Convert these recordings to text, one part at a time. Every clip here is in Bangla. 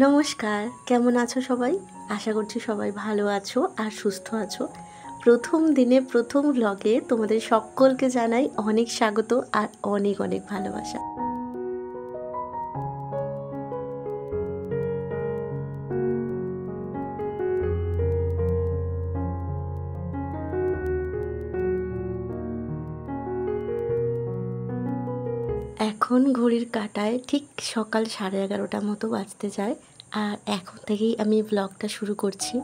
নমস্কার, কেমন আছো সবাই? আশা করছি সবাই ভালো আছো আর সুস্থ আছো। প্রথম দিনে প্রথম ব্লগে তোমাদের সকলকে জানাই অনেক স্বাগত আর অনেক অনেক ভালোবাসা। এখন ঘড়ির কাঁটায় ঠিক সকাল 11:30 মতো বাজতে যায় আর এখন থেকেই আমি ব্লগটা শুরু করছি।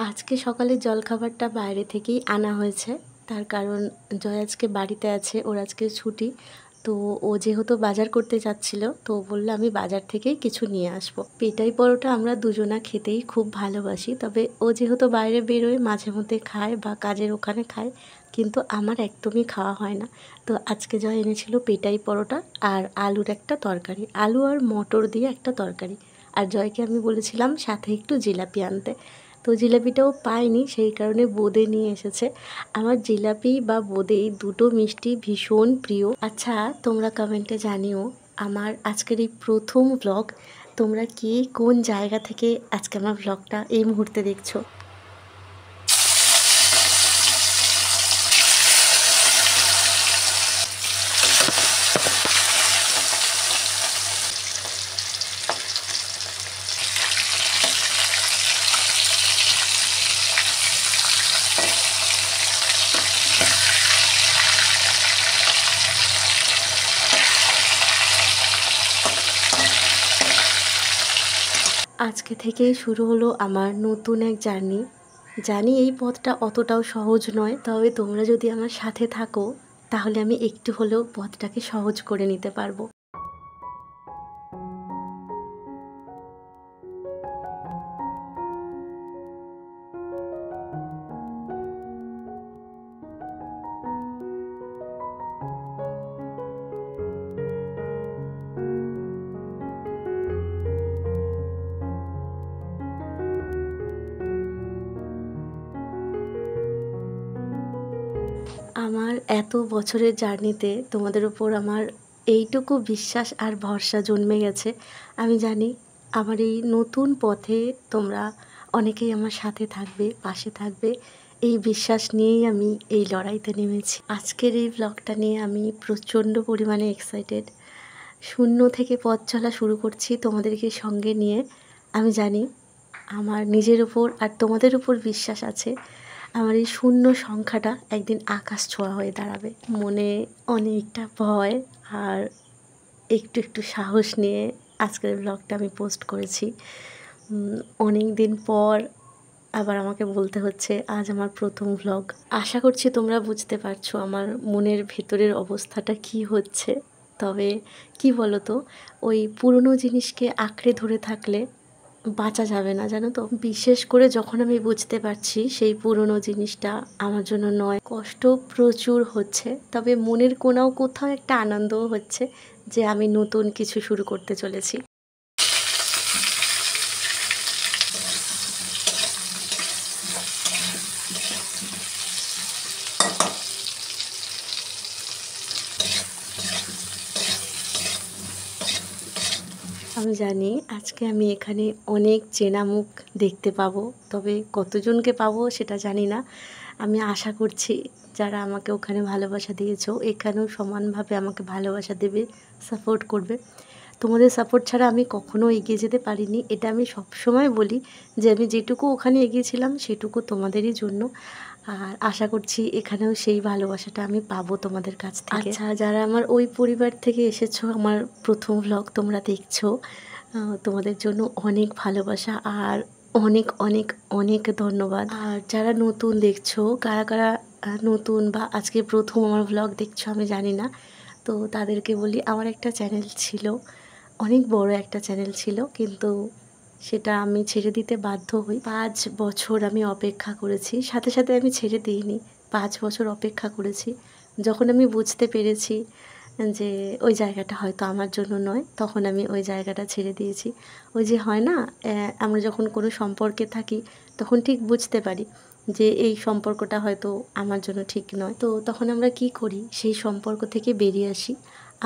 আজকে সকালের জলখাবারটা বাইরে থেকেই আনা হয়েছে, তার কারণ জয় আজকে বাড়িতে আছে, ওর আজকে ছুটি। তো ও যেহেতু বাজার করতে যাচ্ছিল, তো বললো আমি বাজার থেকেই কিছু নিয়ে আসবো। পেটাই পরোটা আমরা দুজনা খেতেই খুব ভালোবাসি, তবে ও যেহেতু বাইরে বেরোয় মাঝে মধ্যে খায় বা কাজের ওখানে খায়, কিন্তু আমার একদমই খাওয়া হয় না। তো আজকে জয় এনেছিল পেটাই পরোটা আর আলুর একটা তরকারি, আলু আর মটর দিয়ে একটা তরকারি। আর জয়কে আমি বলেছিলাম সাথে একটু জিলাপি আনতে, তো জিলাপিটাও পাইনি, সেই কারণে বোঁদে নিয়ে এসেছে। আমার জিলাপি বা বোঁদে এই দুটো মিষ্টি ভীষণ প্রিয়। আচ্ছা, তোমরা কমেন্টে জানিও আমার আজকের এই প্রথম ব্লগ তোমরা কে কোন জায়গা থেকে আজকে আমার ব্লগটা এই মুহূর্তে দেখছো। আজকে থেকেই শুরু হলো আমার নতুন এক জার্নি। জানি এই পথটা অতটাও সহজ নয়, তবে তোমরা যদি আমার সাথে থাকো তাহলে আমি একটু হলেও পথটাকে সহজ করে নিতে পারবো। আমার এত বছরের জার্নিতে তোমাদের উপর আমার এইটুকু বিশ্বাস আর ভরসা জন্মে গেছে। আমি জানি আমার এই নতুন পথে তোমরা অনেকেই আমার সাথে থাকবে, পাশে থাকবে, এই বিশ্বাস নিয়েই আমি এই লড়াইতে নেমেছি। আজকের এই ব্লগটা নিয়ে আমি প্রচণ্ড পরিমাণে এক্সাইটেড। শূন্য থেকে পথ চলা শুরু করছি তোমাদেরকে সঙ্গে নিয়ে। আমি জানি আমার নিজের উপর আর তোমাদের উপর বিশ্বাস আছে, আমার এই শূন্য সংখ্যাটা একদিন আকাশ ছোঁয়া হয়ে দাঁড়াবে। মনে অনেকটা ভয় আর একটু একটু সাহস নিয়ে আজকের ব্লগটা আমি পোস্ট করেছি। অনেক দিন পর আবার আমাকে বলতে হচ্ছে আজ আমার প্রথম ব্লগ। আশা করছি তোমরা বুঝতে পারছো আমার মনের ভেতরের অবস্থাটা কি হচ্ছে। তবে কি বলো তো, ওই পুরনো জিনিসকে আঁকড়ে ধরে থাকলে বাঁচা যাবে না, জানো তো। বিশেষ করে যখন আমি বুঝতে পারছি সেই পুরনো জিনিসটা আমার জন্য নয়। কষ্ট প্রচুর হচ্ছে, তবে মনের কোনাও কোথাও একটা আনন্দও হচ্ছে যে আমি নতুন কিছু শুরু করতে চলেছি। আমি জানি আজকে আমি এখানে অনেক চেনা মুখ দেখতে পাবো, তবে কতজনকে পাবো সেটা জানি না। আমি আশা করছি যারা আমাকে ওখানে ভালোবাসা দিয়েছো এখানেও সমানভাবে আমাকে ভালোবাসা দেবে, সাপোর্ট করবে। তোমাদের সাপোর্ট ছাড়া আমি কখনো এগিয়ে যেতে পারিনি, এটা আমি সবসময় বলি যে আমি যেটুকু ওখানে এগিয়েছিলাম সেটুকু তোমাদেরই জন্য। আর আশা করছি এখানেও সেই ভালোবাসাটা আমি পাবো তোমাদের কাছ থেকে। আচ্ছা, যারা আমার ওই পরিবার থেকে এসেছো, আমার প্রথম ব্লগ তোমরা দেখছো, তোমাদের জন্য অনেক ভালোবাসা আর অনেক অনেক অনেক ধন্যবাদ। আর যারা নতুন দেখছো, কারা কারা নতুন বা আজকে প্রথম আমার ব্লগ দেখছো আমি জানি না, তো তাদেরকে বলি আমার একটা চ্যানেল ছিল, অনেক বড় একটা চ্যানেল ছিল, কিন্তু সেটা আমি ছেড়ে দিতে বাধ্য হই। 5 বছর আমি অপেক্ষা করেছি, সাথে সাথে আমি ছেড়ে দিইনি, 5 বছর অপেক্ষা করেছি। যখন আমি বুঝতে পেরেছি যে ওই জায়গাটা হয়তো আমার জন্য নয়, তখন আমি ওই জায়গাটা ছেড়ে দিয়েছি। ওই যে হয় না, আমরা যখন কোনো সম্পর্কে থাকি তখন ঠিক বুঝতে পারি যে এই সম্পর্কটা হয়তো আমার জন্য ঠিক নয়, তো তখন আমরা কি করি, সেই সম্পর্ক থেকে বেরিয়ে আসি।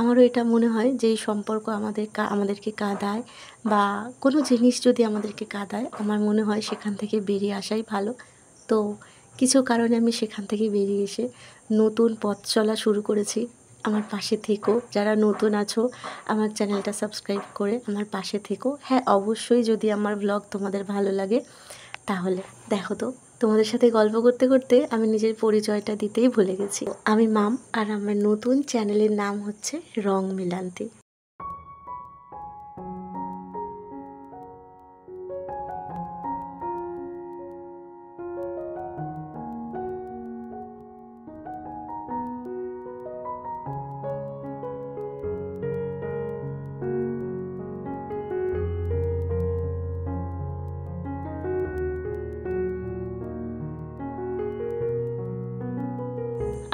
আমারও এটা মনে হয় যে এই সম্পর্ক আমাদেরকে কাঁদায় বা কোনো জিনিস যদি আমাদেরকে কাঁদায়, আমার মনে হয় সেখান থেকে বেরিয়ে আসাই ভালো। তো কিছু কারণে আমি সেখান থেকে বেরিয়ে এসে নতুন পথ চলা শুরু করেছি। আমার পাশে থেকো, যারা নতুন আছো আমার চ্যানেলটা সাবস্ক্রাইব করে আমার পাশে থেকো। হ্যাঁ, অবশ্যই যদি আমার ব্লগ তোমাদের ভালো লাগে তাহলে দেখো তো, তোমাদের সাথে গল্প করতে করতে আমি নিজের পরিচয়টা দিতেই ভুলে গেছি। আমি মাম, আর আমার নতুন চ্যানেলের নাম হচ্ছে রং মিলান্তি।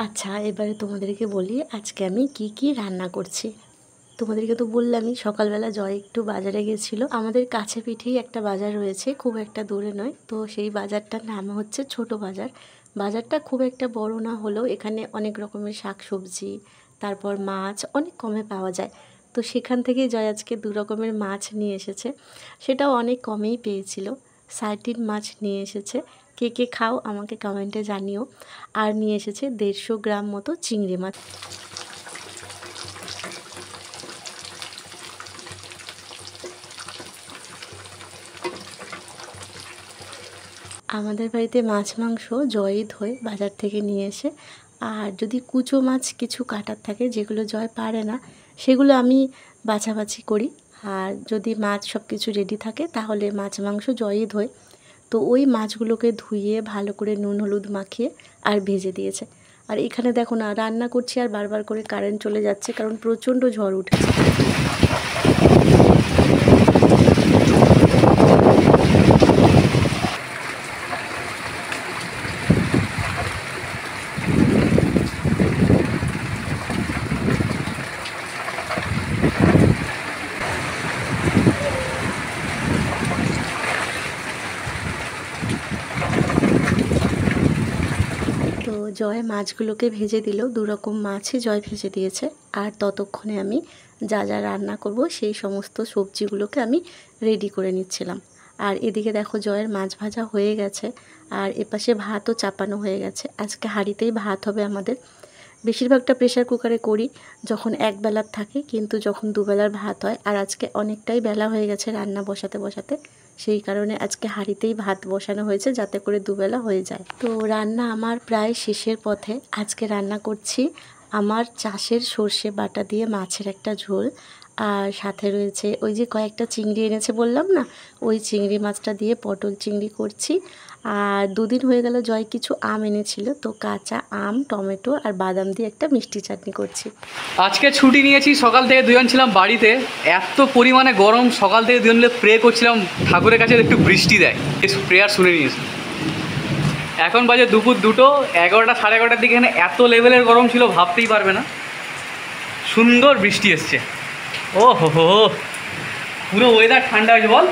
আচ্ছা, এবারে তোমাদেরকে বলি আজকে আমি কি কি রান্না করছি। তোমাদেরকে তো বললামই সকালবেলা জয় একটু বাজারে গেছিলো। আমাদের কাছে পিঠেই একটা বাজার রয়েছে, খুব একটা দূরে নয়। তো সেই বাজারটার নাম হচ্ছে ছোট বাজার। বাজারটা খুব একটা বড় না হলেও এখানে অনেক রকমের শাকসবজি, তারপর মাছ অনেক কমে পাওয়া যায়। তো সেখান থেকে জয় আজকে 2 রকমের মাছ নিয়ে এসেছে, সেটাও অনেক কমেই পেয়েছিল। সার্টিন মাছ নিয়ে এসেছে, কে কে খাও আমাকে কমেন্টে জানিও। আর নিয়ে এসেছে 150 গ্রাম মতো চিংড়ি মাছ। আমাদের বাড়িতে মাছ মাংস জয়ই ধোয় বাজার থেকে নিয়ে এসে। আর যদি কুচো মাছ কিছু কাটার থাকে যেগুলো জয় পারে না, সেগুলো আমি বাছাবাছি করি। আর যদি মাছ সব কিছু রেডি থাকে তাহলে মাছ মাংস জয়ই ধোয়। তো ওই মাছগুলোকে ধুয়ে ভালো করে নুন হলুদ মাখিয়ে আর ভেজে দিয়েছে। আর এখানে দেখো না, রান্না করছি আর বারবার করে কারেন্ট চলে যাচ্ছে, কারণ প্রচণ্ড ঝড় উঠেছে। তো জয় মাছগুলোকে ভেজে দিল, 2 রকম মাছই জয় ভেজে দিয়েছে। আর ততক্ষণে আমি যা যা রান্না করব সেই সমস্ত সবজিগুলোকে আমি রেডি করে নিচ্ছিলাম। আর এদিকে দেখো জয়ের মাছ ভাজা হয়ে গেছে, আর এপাশে ভাতও চাপানো হয়ে গেছে। আজকে হাঁড়িতেই ভাত হবে আমাদের। বেশিরভাগটা প্রেশার কুকারে করি যখন একবেলার থাকে, কিন্তু যখন দুবেলার ভাত হয়, আর আজকে অনেকটাই বেলা হয়ে গেছে রান্না বসাতে বসাতে, সেই কারণে আজকে হাঁড়িতেই ভাত বসানো হয়েছে যাতে করে দুবেলা হয়ে যায়। তো রান্না আমার প্রায় শেষের পথে। আজকে রান্না করছি আমার চাষের সর্ষে বাটা দিয়ে মাছের একটা ঝোল, আর সাথে রয়েছে ওই যে কয়েকটা চিংড়ি এনেছে বললাম না, ওই চিংড়ি মাছটা দিয়ে পটল চিংড়ি করছি। আর 2 দিন হয়ে গেল জয় কিছু আম এনেছিল, তো কাঁচা আম, টমেটো আর বাদাম দিয়ে একটা মিষ্টি চাটনি করছি। আজকে ছুটি নিয়েছি, সকাল থেকে দুজন ছিলাম বাড়িতে। এত পরিমাণে গরম, সকাল থেকে দুজন মিলে প্রে করছিলাম ঠাকুরের কাছে একটু বৃষ্টি দেয়, প্রেয়ার শুনে নিয়েছি। এখন বাজে দুপুর 2টো, 11টা সাড়ে 11টার দিকে এখানে এত লেভেলের গরম ছিল ভাবতেই পারবে না। সুন্দর বৃষ্টি এসছে, ও হো হো, পুরো ওয়েদার ঠান্ডা হয়েছে বল।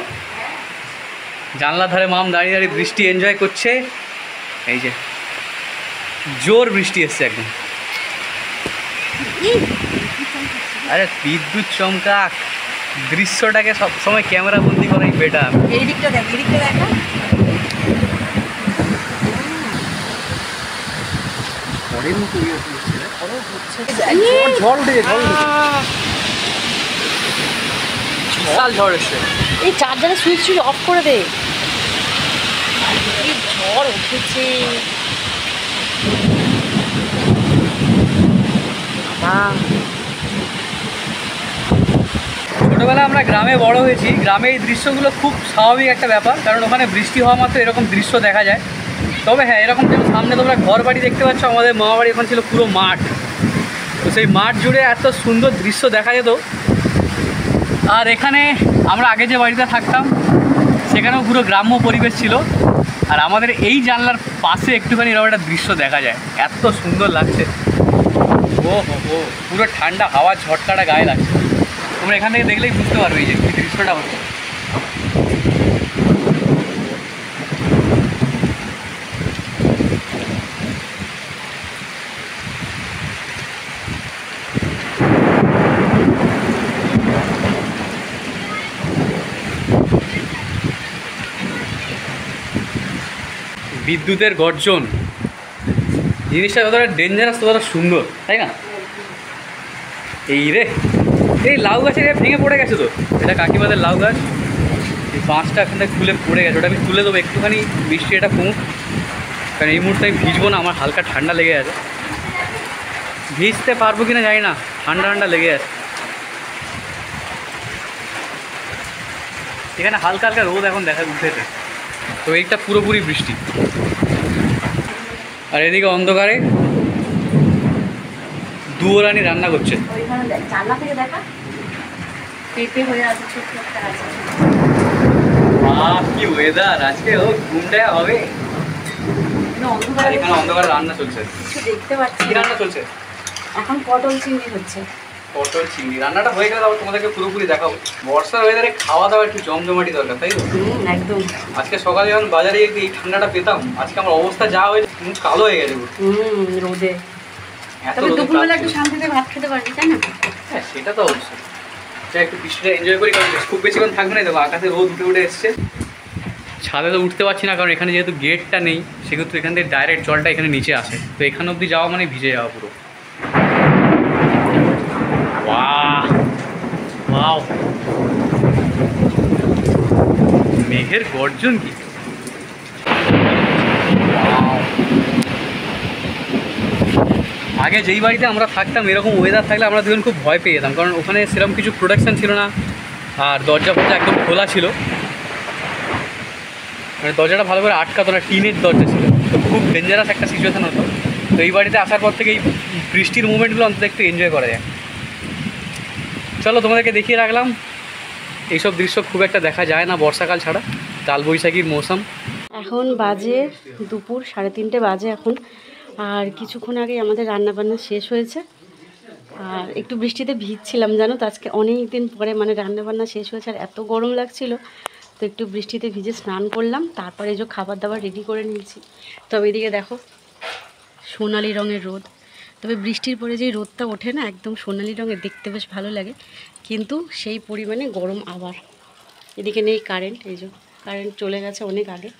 জানলার ধারে মাম দাঁড়িয়ে দাঁড়িয়ে বৃষ্টি এনজয় করছে। এই যে জোর বৃষ্টি এসছে একদম। আরে বিদ্যুৎ চমকাক, দৃশ্যটাকে সবসময় ক্যামেরা বন্দি করাই বেটার। এই দিকটা দেখ, এই দিকটা দেখা। ঝড় উঠেছে, বিশাল ঝড় এসছে। এই চার্জারের সুইচ অফ করে দে, এই ঝড় উঠেছে। ছোটোবেলায় আমরা গ্রামে বড় হয়েছি, গ্রামে এই দৃশ্যগুলো খুব স্বাভাবিক একটা ব্যাপার, কারণ ওখানে বৃষ্টি হওয়া মাত্র এরকম দৃশ্য দেখা যায়। তবে হ্যাঁ, এরকম যেমন সামনে তোমরা ঘর বাড়ি দেখতে পাচ্ছ, আমাদের মামা বাড়ি এখন ছিল পুরো মাঠ। তো সেই মাঠ জুড়ে এত সুন্দর দৃশ্য দেখা যেত। আর এখানে আমরা আগে যে বাড়িতে থাকতাম সেখানেও পুরো গ্রাম্য পরিবেশ ছিল। আর আমাদের এই জানলার পাশে একটুখানি এরকম একটা দৃশ্য দেখা যায়, এত সুন্দর লাগছে। ও হো, পুরো ঠান্ডা হাওয়ার ঝটকাটা গায়ে লাগছে। তোমরা এখান থেকে দেখলেই বুঝতে পারবে এই যে কি দৃশ্যটা হচ্ছে। বিদ্যুতের গর্জন জিনিসটা যতটা ডেঞ্জারাস ততটা সুন্দর, তাই না? এই রে, এই লাউ গাছের ভেঙে পড়ে গেছে তো, এটা কাকিমাদের লাউ গাছ। এই বাঁশটা এখান থেকে খুলে পড়ে গেছে, ওটা আমি তুলে দেবো একটুখানি বৃষ্টি এটা কমুক, কারণ এই মুহূর্তে আমি ভিজবো না, আমার হালকা ঠান্ডা লেগে আছে। ভিজতে পারবো কিনা জানি না, ঠান্ডা ঠান্ডা লেগে আছে। এখানে হালকা হালকা রোদ এখন দেখা উঠেছে, তো এইটা পুরোপুরি বৃষ্টি। আর এদিকে অন্ধকারে দুয়োরানি রান্না করছে। ওইখানে দেখ, জানলা থেকে দেখা পেঁপে হয়ে আছে, ছোট্ট একটা আছে। কি ওয়েদার আজকে, ও ঘুমটায় হবে। আর এখানে অন্ধকারে রান্না চলছে, কিছু দেখতে পাচ্ছি কি না। রান্না চলছে? এখন পটল চিংড়ি হচ্ছে। পটল চিংড়ি রান্নাটা হয়ে গেলে তারপর তোমাদেরকে পুরোপুরি দেখাবো। বর্ষার ওয়েদারে খাওয়া দাওয়া একটু জমজমাটি দরকার, তাই তো? একদম। আজকে সকালে যখন বাজারে গিয়ে এই ঠান্ডাটা পেতাম, আজকে আমার অবস্থা যা হয়েছে মুখ কালো হয়ে গেছে পুরো। রোদে। এত তবে রোদে দুপুরবেলা কাঁপছে। একটু শান্তিতে ভাত খেতে পারবি, তাই না? হ্যাঁ সেটা তো অবশ্যই। একটু বৃষ্টিটা এনজয় করি, কারণ খুব বেশিক্ষণ থাকবে না, দেখো আকাশে রোদ উঠে উঠে এসছে। ছাদে তো উঠতে পারছি না, কারণ এখানে যেহেতু গেটটা নেই, সেক্ষেত্রে এখান থেকে ডাইরেক্ট জলটা এখানে নিচে আসে, তো এখান অবধি যাওয়া মানে ভিজে যাওয়া পুরো। বাহ, ওয়াও, মেঘের গর্জন কি! Wow! আগে যেই বাড়িতে আমরা থাকতাম এরকম ওয়েদার থাকলে আমরা দুজন খুব ভয় পেয়ে যেতাম, কারণ ওখানে সেরকম কিছু প্রোটেকশন ছিল না, আর দরজা ফরজা একদম খোলা ছিল, মানে দরজাটা ভালো করে আটকাতো না, টিনের দরজা ছিল, তো খুব ডেঞ্জারাস একটা সিচুয়েশান হতো। তো এই বাড়িতে আসার পর থেকে এই বৃষ্টির মুভমেন্টগুলো অন্তত একটু এনজয় করা যায়। চলো তোমাদেরকে দেখিয়ে রাখলাম, এইসব দৃশ্য খুব একটা দেখা যায় না বর্ষাকাল ছাড়া, কালবৈশাখীর মৌসুম। এখন বাজে দুপুর 3:30 বাজে এখন। আর কিছুক্ষণ আগে আমাদের রান্নাবান্না শেষ হয়েছে, আর একটু বৃষ্টিতে ভিজছিলাম জানো তো। আজকে অনেক দিন পরে মানে রান্নাবান্না শেষ হয়েছে, আর এত গরম লাগছিল, তো একটু বৃষ্টিতে ভিজে স্নান করলাম, তারপরে এই যে খাবার দাবার রেডি করে নিয়েছি। তবে এদিকে দেখো সোনালি রঙের রোদ, তবে বৃষ্টির পরে যে রোদটা ওঠে না একদম সোনালি রঙের, দেখতে বেশ ভালো লাগে, কিন্তু সেই পরিমাণে গরম আবার। এদিকে নেই কারেন্ট, এই যে কারেন্ট চলে গেছে অনেক আগে।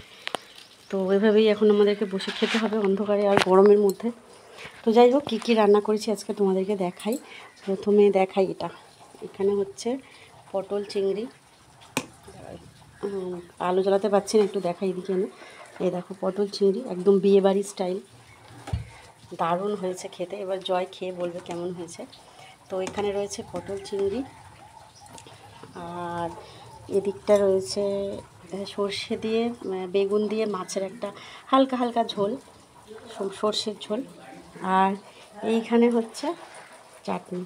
তো এভাবেই এখন আমাদেরকে বসে খেতে হবে অন্ধকারে আর গরমের মধ্যে। তো যাই হোক, কী কী রান্না করেছি আজকে তোমাদেরকে দেখাই। প্রথমে দেখাই এটা, এখানে হচ্ছে পটল চিংড়ি। আলো জ্বালাতে পারছি না, একটু দেখাই এদিকে এনে। এই দেখো পটল চিংড়ি, একদম বিয়েবাড়ি স্টাইল, দারুণ হয়েছে খেতে। এবার জয় খেয়ে বলবে কেমন হয়েছে। তো এখানে রয়েছে পটল চিংড়ি, আর এদিকটা রয়েছে সর্ষে দিয়ে বেগুন দিয়ে মাছের একটা হালকা হালকা ঝোল, সর্ষের ঝোল। আর এইখানে হচ্ছে চাটনি,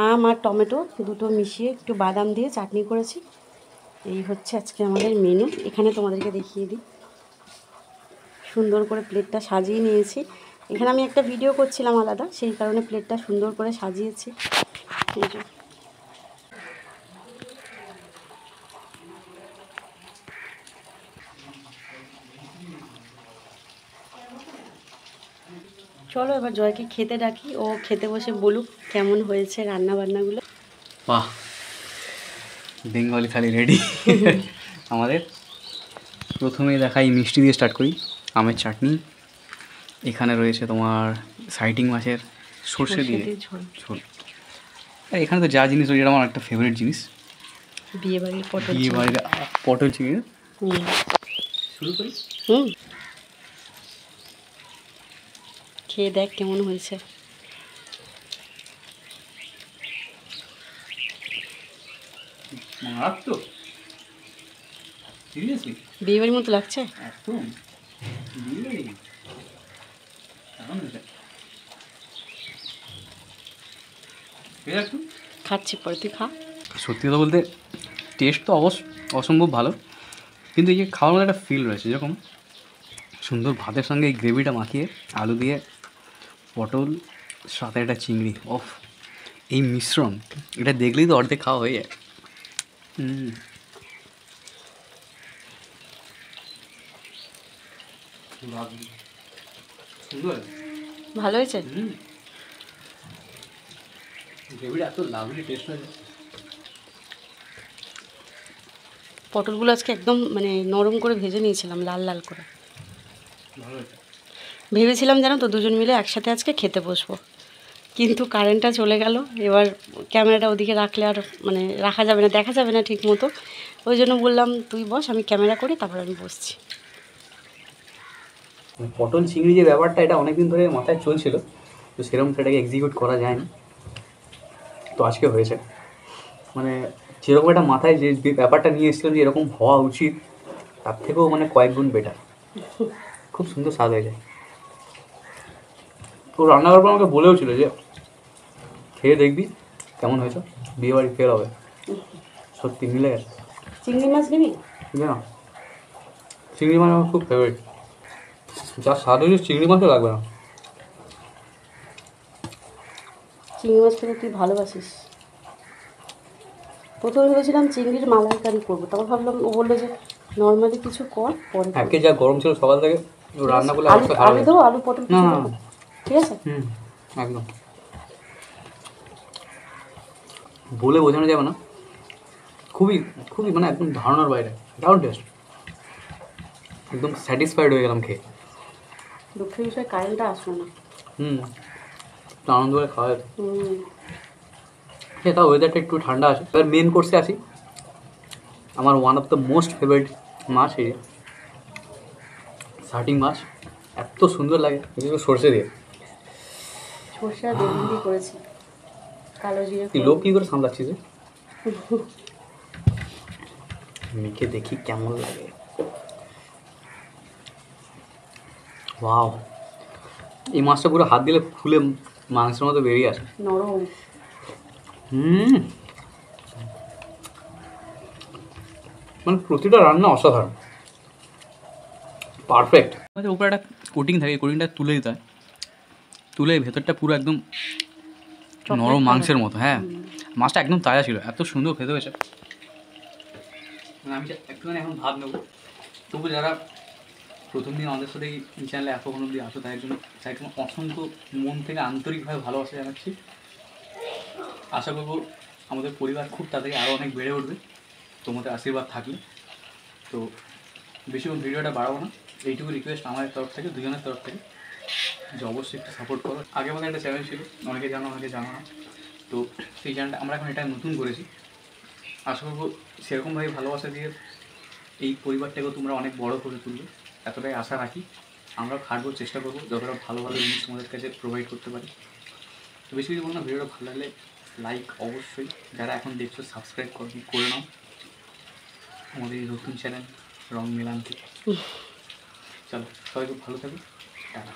আম আর টমেটো দুটো মিশিয়ে একটু বাদাম দিয়ে চাটনি করেছি। এই হচ্ছে আজকে আমাদের মেনু। এখানে তোমাদেরকে দেখিয়ে দিই, সুন্দর করে প্লেটটা সাজিয়ে নিয়েছি। এখানে আমি একটা ভিডিও করছিলাম আলাদা, সেই কারণে প্লেটটা সুন্দর করে সাজিয়েছি। এই যে চলো এবার জয়কে খেতে ডাকি, ও খেতে বসে বলুক কেমন হয়েছে রান্না বান্নাগুলো। বাহ, বেঙ্গলি থালি রেডি আমাদের। প্রথমেই দেখাই মিষ্টি দিয়ে স্টার্ট করি, আমের চাটনি। এখানে রয়েছে তোমার সাইটিং মাছের সর্ষে দিয়ে ঝোল। আর এখানে তো যা জিনিস রয়েছে, এটা আমার একটা ফেভারিট জিনিস, বিয়েবাড়ির পটল বিয়েবাড়ির পটল চিংড়ি। শুরু করি। খেয়ে দেখ কেমন হয়েছে। মারাত্মক, সিরিয়াসলি বিয়েবাড়ির মতো লাগছে একদম বিয়েবাড়ি। খাচ্ছি, পরে তুই খা। সত্যি কথা বলতে টেস্ট তো অসম্ভব ভালো, কিন্তু এই যে খাওয়ার মধ্যে একটা ফিল রয়েছে, যেরকম সুন্দর ভাতের সঙ্গে এই গ্রেভিটা মাখিয়ে আলু দিয়ে পটল সাথে একটা চিংড়ি, ওফ এই মিশ্রণ, এটা দেখলেই তো অর্ধেক খাওয়া হয়ে যায়। সুন্দর, ভালো হয়েছে? গ্রেভিটা এত লাভলি টেস্ট হয়েছে। পটলগুলো আজকে একদম মানে নরম করে ভেজে নিয়েছিলাম, লাল লাল করে। ভালো হয়েছে। ভেবেছিলাম জানো তো দুজন মিলে একসাথে আজকে খেতে বসবো, কিন্তু কারেন্টটা চলে গেল। এবার ক্যামেরাটা ওদিকে রাখলে আর মানে রাখা যাবে না, দেখা যাবে না ঠিক মতো। ওই জন্য বললাম তুই বস, আমি ক্যামেরা করি, তারপর আমি বসছি। পটল চিংড়ি যে ব্যাপারটা, এটা অনেকদিন ধরে মাথায় চলছিল, তো সেরকম সেটাকে এক্সিকিউট করা যায়নি, তো আজকে হয়েছে। মানে যেরকম একটা মাথায় যে ব্যাপারটা নিয়ে এসেছিলাম যে এরকম হওয়া উচিত, তার থেকেও মানে কয়েক গুণ বেটার, খুব সুন্দর স্বাদ হয়ে যায়। তো রান্না করার পর আমাকে বলেও ছিল যে খেয়ে দেখবি কেমন হয়েছে, বিয়ে বাড়ি ফের হবে। সত্যি মিলে গেছে। চিংড়ি মাছ নিবি? না, চিংড়ি মাছ আমার খুব ফেভারিট, যা স্বাদ হয়েছে চিংড়ি মাছও লাগবে না। চিংড়ি মাছ খেতে তুই ভালোবাসিস। প্রথমে ভেবেছিলাম চিংড়ির মালাইকারি করবো, তারপর ভাবলাম, ও বললো যে নর্মালি কিছু কর, পরে করবো। একে যা গরম ছিল সকাল থেকে, রান্না করলে আলু অবস্থা খারাপ আলু হয়ে দেবো, যায়। আলু পটল না কিছু না, দেবো? ঠিক আছে। একদম বলে বোঝানো যাবে না, খুবই খুবই মানে একদম ধারণার বাইরে, দারুণ টেস্ট, একদম স্যাটিসফাইড হয়ে গেলাম খেয়ে। দুঃখের বিষয়ে কারেন্টটা আসলো না। একটু আনন্দ করে খাওয়া যেত। হুম। তাও ওয়েদারটা একটু ঠান্ডা আছে। এবার মেন কোর্সে আসি, আমার one of the most favourite মাছ এই শার্টিং মাছ, এত সুন্দর লাগে, বিশেষ করে সর্ষে দিয়ে। সর্ষে আর বেগুন দিয়ে করেছি, কালো জিরে তুই লোক কী করে সামলাচ্ছিস রে? মেখে দেখি কেমন লাগে। ওয়াও, এই মাছটা পুরো হাত দিলে ফুলে মাংসের মতো বেরিয়ে আসে। নরম। মানে প্রতিটা রান্না অসাধারণ, পারফেক্ট। আমাদের উপরে একটা কোটিং থাকে, কোটিংটা তুলে দিতে হয়, তুলে ভেতরটা পুরো একদম নরম মাংসের মতো। হ্যাঁ, মাছটা একদম তাজা ছিল, এত সুন্দর খেতে হয়েছে। আমি একটুখানি এখন ভাত নেবো। তবু যারা প্রথম দিন আমাদের সাথে এই চ্যানেলে এতক্ষণ অব্দি আসো, তাদের জন্য অসংখ্য মন থেকে আন্তরিকভাবে ভালোবাসা জানাচ্ছি। আশা করবো আমাদের পরিবার খুব তাড়াতাড়ি আরও অনেক বেড়ে উঠবে তোমাদের আশীর্বাদ থাকলে। তো বেশিক্ষণ ভিডিওটা বাড়াবো না, এইটুকু রিকোয়েস্ট আমার তরফ থেকে, দুজনের তরফ থেকে, যে অবশ্যই একটু সাপোর্ট করো। আগে আমাদের একটা চ্যানেল ছিল, অনেকে জানো অনেকে জানো না, তো সেই চ্যানেলটা আমরা এখন এটা নতুন করেছি। আশা করবো সেরকমভাবে ভালোবাসা দিয়ে এই পরিবারটাকেও তোমরা অনেক বড় করে তুলবে, এতটাই আশা রাখি। আমরা খাটবো, চেষ্টা করবো যতটা ভালো ভালো জিনিস তোমাদের কাছে প্রোভাইড করতে পারি। তো বেশি কিছু বলবো না, ভিডিওটা ভালো লাগলে লাইক অবশ্যই, যারা এখন দেখছো সাবস্ক্রাইব করে নাও আমাদের এই নতুন চ্যানেল রং মিলানকে। চলো, সবাই খুব ভালো থাকো, টাটা।